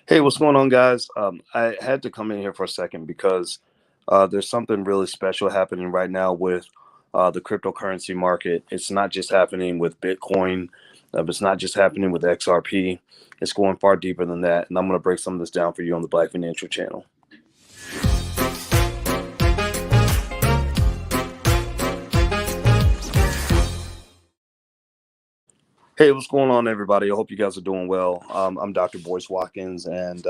Hey, what's going on, guys? I had to come in here for a second because there's something really special happening right now with the cryptocurrency market. It's not just happening with Bitcoin, it's not just happening with XRP. It's going far deeper than that. And I'm going to break some of this down for you on the Black Financial Channel. Hey, what's going on, everybody? I hope you guys are doing well. I'm Dr. Boyce Watkins, and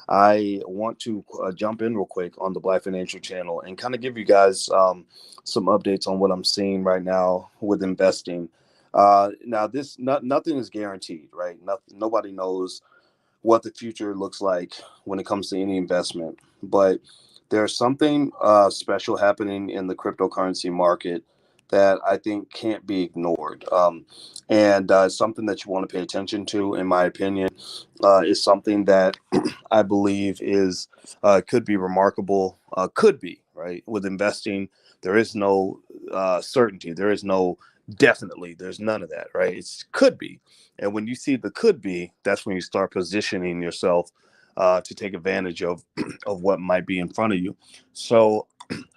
I want to jump in real quick on the Black Financial Channel and kind of give you guys some updates on what I'm seeing right now with investing. Now, nothing is guaranteed, right? Nobody knows what the future looks like when it comes to any investment, but there's something special happening in the cryptocurrency market that I think can't be ignored. And something that you want to pay attention to, in my opinion, is something that I believe is could be remarkable. Could be right with investing. There is no certainty. There is no definitely. There's none of that. Right. It's could be. And when you see the could be, that's when you start positioning yourself to take advantage of of what might be in front of you. So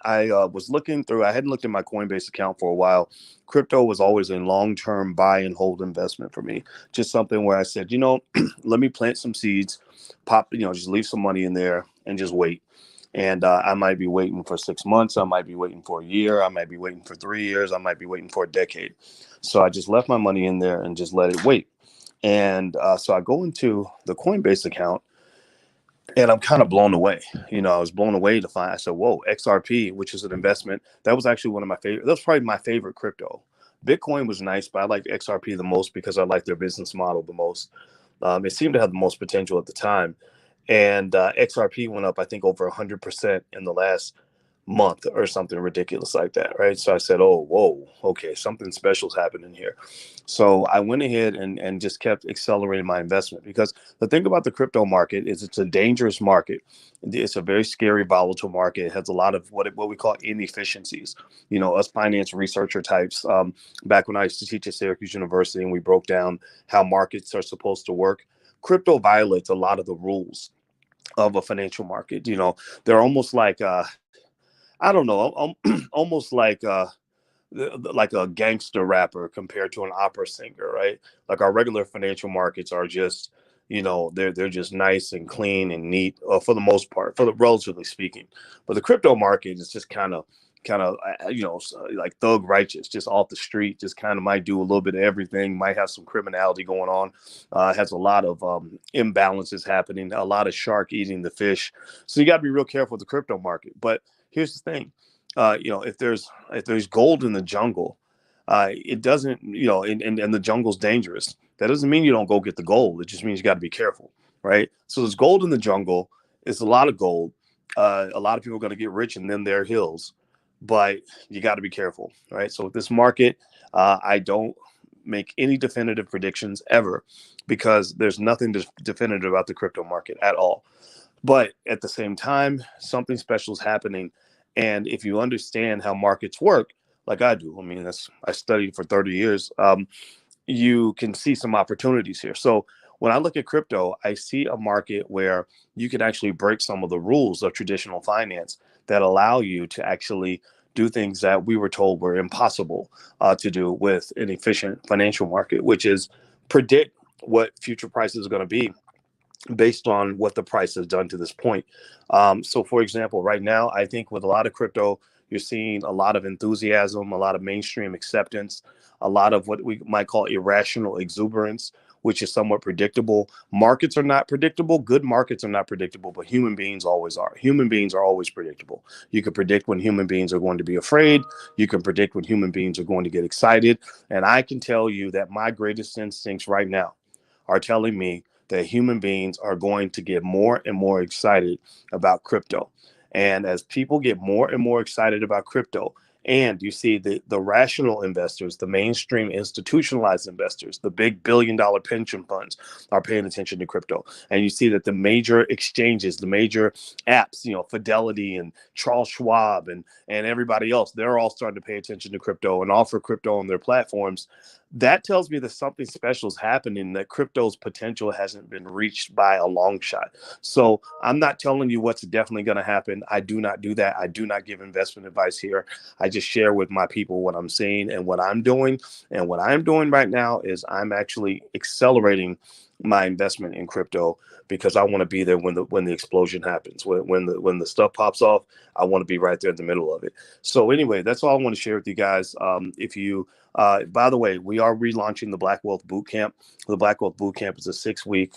I was looking through. I hadn't looked at my Coinbase account for a while. Crypto was always a long-term buy and hold investment for me. Just something where I said, let me plant some seeds, just leave some money in there and just wait. And I might be waiting for 6 months. I might be waiting for a year. I might be waiting for 3 years. I might be waiting for a decade. So I just left my money in there and just let it wait. And so I go into the Coinbase account and I'm kind of blown away. I was blown away to find, I said, whoa, XRP, which is an investment. That was actually one of my favorite. That was probably my favorite crypto. Bitcoin was nice, but I liked XRP the most because I liked their business model the most. It seemed to have the most potential at the time. And XRP went up, I think, over 100% in the last month or something ridiculous like that, right? So I said, oh, whoa, okay, something special's happening here. So I went ahead and just kept accelerating my investment because the thing about the crypto market is it's a dangerous market. It's a very scary, volatile market. It has a lot of what we call inefficiencies. Us finance researcher types, back when I used to teach at Syracuse University and we broke down how markets are supposed to work, crypto violates a lot of the rules of a financial market. They're almost like I don't know, almost like a gangster rapper compared to an opera singer, right? Like our regular financial markets are just, they're just nice and clean and neat for the most part, for the relatively speaking. But the crypto market is just kind of like thug righteous, just off the street, just kind of might do a little bit of everything, might have some criminality going on, has a lot of imbalances happening, a lot of shark eating the fish. So you got to be real careful with the crypto market. But here's the thing, if there's gold in the jungle, it doesn't, and the jungle's dangerous. That doesn't mean you don't go get the gold. It just means you got to be careful, right? So there's gold in the jungle. It's a lot of gold. A lot of people are going to get rich in them their hills, but you got to be careful, right? So with this market, I don't make any definitive predictions ever because there's nothing definitive about the crypto market at all. But at the same time, something special is happening. And if you understand how markets work, like I do, I mean, I studied for 30 years, you can see some opportunities here. So when I look at crypto, I see a market where you can actually break some of the rules of traditional finance that allow you to actually do things that we were told were impossible to do with an efficient financial market, which is predict what future prices are going to be based on what the price has done to this point. So, for example, right now, I think with a lot of crypto, you're seeing a lot of enthusiasm, a lot of mainstream acceptance, a lot of what we might call irrational exuberance, which is somewhat predictable. Markets are not predictable. Good markets are not predictable, but human beings always are. Human beings are always predictable. You can predict when human beings are going to be afraid. You can predict when human beings are going to get excited. And I can tell you that my greatest instincts right now are telling me that human beings are going to get more and more excited about crypto. And as people get more and more excited about crypto, and you see the rational investors, the mainstream institutionalized investors, the big billion-dollar pension funds are paying attention to crypto. And you see that the major exchanges, the major apps, Fidelity and Charles Schwab and everybody else, they're all starting to pay attention to crypto and offer crypto on their platforms. that tells me that something special is happening, that crypto's potential hasn't been reached by a long shot. So I'm not telling you what's definitely going to happen. I do not do that. I do not give investment advice here. I just share with my people what I'm seeing and what I'm doing. And what I'm doing right now is I'm actually accelerating my investment in crypto because I want to be there when the explosion happens, when the stuff pops off. I want to be right there in the middle of it. So anyway, that's all I want to share with you guys. If you By the way, we are relaunching the Black Wealth Bootcamp. The Black Wealth Bootcamp is a 6-week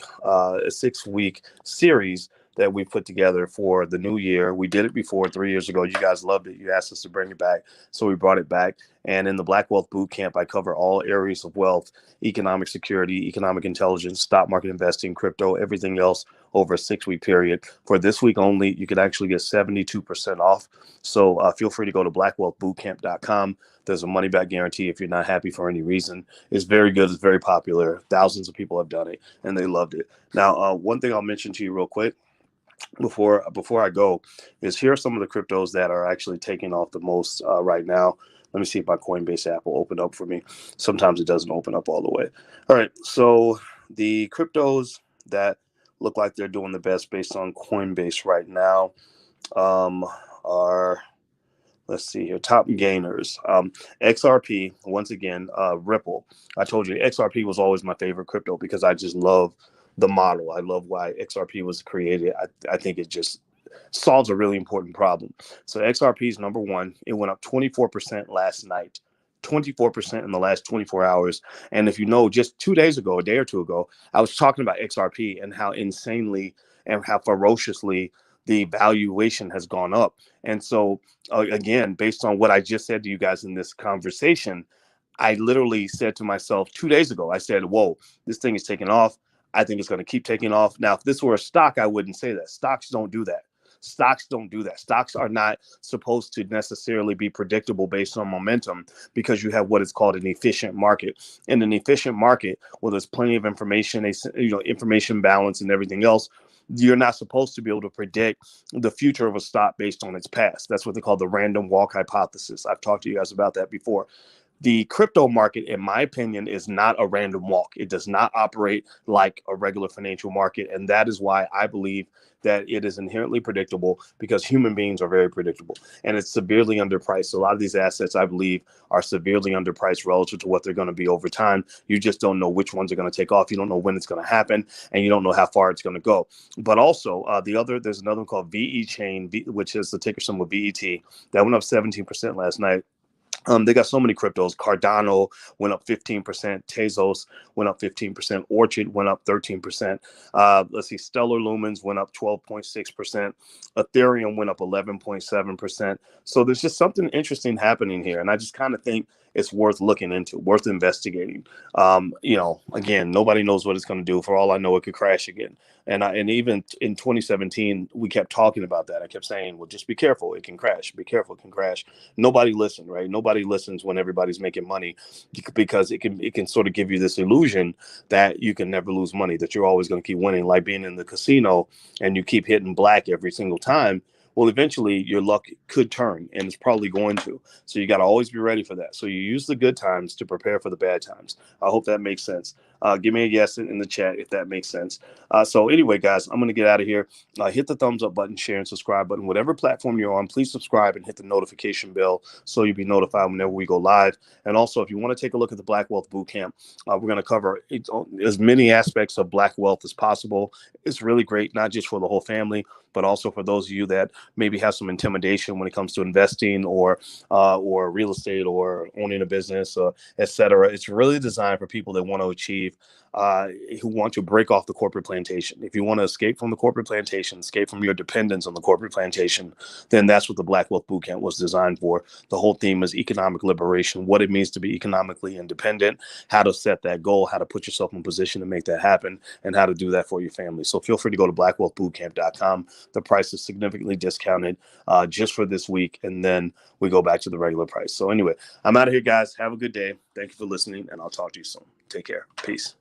series that we put together for the new year. We did it before 3 years ago. You guys loved it. You asked us to bring it back, so we brought it back. And in the Black Wealth Bootcamp, I cover all areas of wealth, economic security, economic intelligence, stock market investing, crypto, everything else over a 6-week period. For this week only, you could actually get 72% off. So feel free to go to blackwealthbootcamp.com. There's a money back guarantee if you're not happy for any reason. It's very good. It's very popular. Thousands of people have done it and they loved it. Now, one thing I'll mention to you real quick before I go is here are some of the cryptos that are actually taking off the most right now. Let me see if my Coinbase app will open up for me. Sometimes it doesn't open up all the way. All right. So the cryptos that look like they're doing the best based on Coinbase right now are, let's see here, top gainers. XRP, once again, Ripple. I told you XRP was always my favorite crypto because I just love the model. I love why XRP was created. I think it just solves a really important problem. So XRP is number one. It went up 24% last night. 24% in the last 24 hours. And if you know, just 2 days ago, a day or two ago, I was talking about XRP and how insanely and how ferociously the valuation has gone up. And so, again, based on what I just said to you guys in this conversation, I literally said to myself 2 days ago, I said, whoa, this thing is taking off. I think it's going to keep taking off. Now, if this were a stock, I wouldn't say that. Stocks don't do that. Stocks don't do that. Stocks are not supposed to necessarily be predictable based on momentum because you have what is called an efficient market. In an efficient market, well, there's plenty of information, information balance and everything else. You're not supposed to be able to predict the future of a stock based on its past. That's what they call the random walk hypothesis. I've talked to you guys about that before. The crypto market, in my opinion, is not a random walk. It does not operate like a regular financial market. And that is why I believe that it is inherently predictable because human beings are very predictable and it's severely underpriced. So a lot of these assets, I believe, are severely underpriced relative to what they're going to be over time. You just don't know which ones are going to take off. You don't know when it's going to happen and you don't know how far it's going to go. But also there's another one called VE Chain, which is the ticker symbol VET. That went up 17% last night. They got so many cryptos. Cardano went up 15%. Tezos went up 15%. Orchid went up 13%. Let's see. Stellar Lumens went up 12.6%. Ethereum went up 11.7%. So there's just something interesting happening here. And I just kind of think it's worth looking into, worth investigating. Again, nobody knows what it's going to do. For all I know, it could crash again. And even in 2017, we kept talking about that. I kept saying, well, just be careful. It can crash. Be careful. It can crash. Nobody listened, right? Nobody listens when everybody's making money because it can sort of give you this illusion that you can never lose money, that you're always going to keep winning, like being in the casino and you keep hitting black every single time. Well, eventually your luck could turn and it's probably going to. So you got to always be ready for that. So you use the good times to prepare for the bad times. I hope that makes sense. Give me a yes in the chat if that makes sense. So anyway, guys, I'm going to get out of here. Hit the thumbs up button, share and subscribe button. Whatever platform you're on, please subscribe and hit the notification bell so you'll be notified whenever we go live. And also, if you want to take a look at the Black Wealth Bootcamp, we're going to cover as many aspects of Black wealth as possible. It's really great, not just for the whole family, but also for those of you that maybe have some intimidation when it comes to investing or real estate or owning a business, etc. It's really designed for people that want to achieve, who want to break off the corporate plantation. If you want to escape from the corporate plantation, escape from your dependence on the corporate plantation, then that's what the Black Wealth Bootcamp was designed for. The whole theme is economic liberation, what it means to be economically independent, how to set that goal, how to put yourself in position to make that happen, and how to do that for your family. So feel free to go to blackwealthbootcamp.com. The price is significantly discounted just for this week, and then we go back to the regular price. So anyway, I'm out of here, guys. Have a good day. Thank you for listening, and I'll talk to you soon. Take care. Peace.